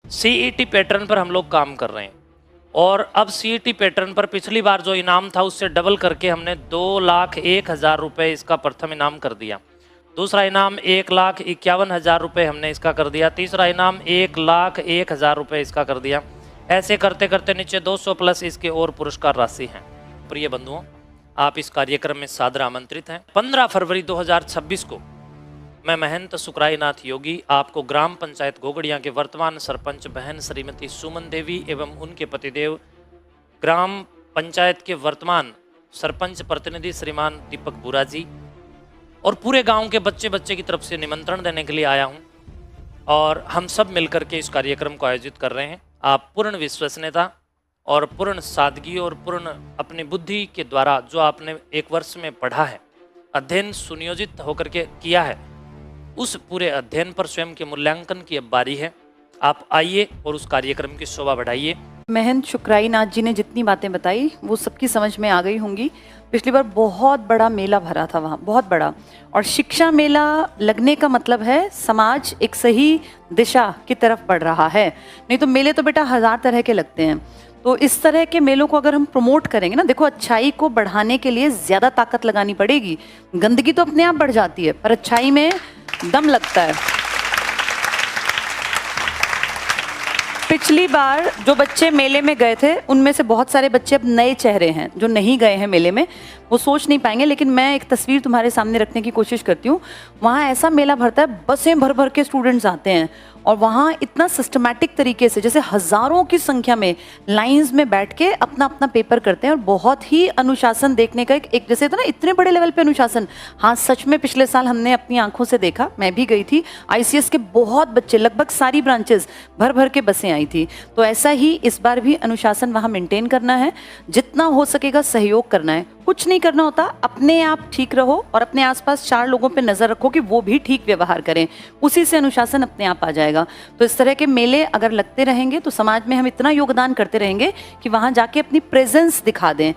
CET pattern पर हम लोग काम कर रहे हैं और अब सीईटी पैटर्न पर पिछली बार जो इनाम था उससे डबल करके हमने 2,01,000 रुपये इसका प्रथम इनाम कर दिया। दूसरा इनाम 1,51,000 रुपये हमने इसका कर दिया। तीसरा इनाम 1,01,000 रुपये इसका कर दिया। ऐसे करते करते नीचे 200 प्लस इसके और पुरस्कार राशि हैं। प्रिय बंधुओं, आप इस कार्यक्रम में सादर आमंत्रित हैं। 15 फरवरी 2026 को मैं महंत सुकराईनाथ योगी आपको ग्राम पंचायत घोगड़िया के वर्तमान सरपंच बहन श्रीमती सुमन देवी एवं उनके पतिदेव, ग्राम पंचायत के वर्तमान सरपंच प्रतिनिधि श्रीमान दीपक बुरा जी और पूरे गांव के बच्चे की तरफ से निमंत्रण देने के लिए आया हूं और हम सब मिलकर के इस कार्यक्रम को आयोजित कर रहे हैं। आप पूर्ण विश्वसनीयता और पूर्ण सादगी और पूर्ण अपनी बुद्धि के द्वारा जो आपने एक वर्ष में पढ़ा है, अध्ययन सुनियोजित होकर के किया है, उस पूरे अध्ययन पर स्वयं के मूल्यांकन की अब बारी है। आप आइए और उस कार्यक्रम की शोभा बढ़ाइए। महंत शुक्राईनाथ जी ने जितनी बातें बताई वो सबकी समझ में आ गई होंगी। पिछली बार बहुत बड़ा मेला भरा था वहाँ, बहुत बड़ा। और शिक्षा मेला लगने का मतलब है समाज एक सही दिशा की तरफ बढ़ रहा है। नहीं तो मेले तो बेटा 1000 तरह के लगते हैं। तो इस तरह के मेलों को अगर हम प्रमोट करेंगे ना, देखो अच्छाई को बढ़ाने के लिए ज़्यादा ताकत लगानी पड़ेगी। गंदगी तो अपने आप बढ़ जाती है पर अच्छाई में दम लगता है। पिछली बार जो बच्चे मेले में गए थे उनमें से बहुत सारे बच्चे अब नए चेहरे हैं जो नहीं गए हैं मेले में, वो सोच नहीं पाएंगे। लेकिन मैं एक तस्वीर तुम्हारे सामने रखने की कोशिश करती हूँ। वहाँ ऐसा मेला भरता है, बसें भर भर के स्टूडेंट्स आते हैं और वहाँ इतना सिस्टमैटिक तरीके से जैसे हज़ारों की संख्या में लाइंस में बैठ के अपना अपना पेपर करते हैं और बहुत ही अनुशासन देखने का एक जैसे था ना, इतने बड़े लेवल पे अनुशासन। हाँ सच में पिछले साल हमने अपनी आंखों से देखा, मैं भी गई थी। आईसीएस के बहुत बच्चे, लगभग सारी ब्रांचेस भर भर के बसें आई थी। तो ऐसा ही इस बार भी अनुशासन वहाँ मेंटेन करना है, जितना हो सकेगा सहयोग करना है। कुछ नहीं करना होता, अपने आप ठीक रहो और अपने आसपास 4 लोगों पे नजर रखो कि वो भी ठीक व्यवहार करें, उसी से अनुशासन अपने आप आ जाएगा। तो इस तरह के मेले अगर लगते रहेंगे तो समाज में हम इतना योगदान करते रहेंगे कि वहाँ जाके अपनी प्रेजेंस दिखा दें।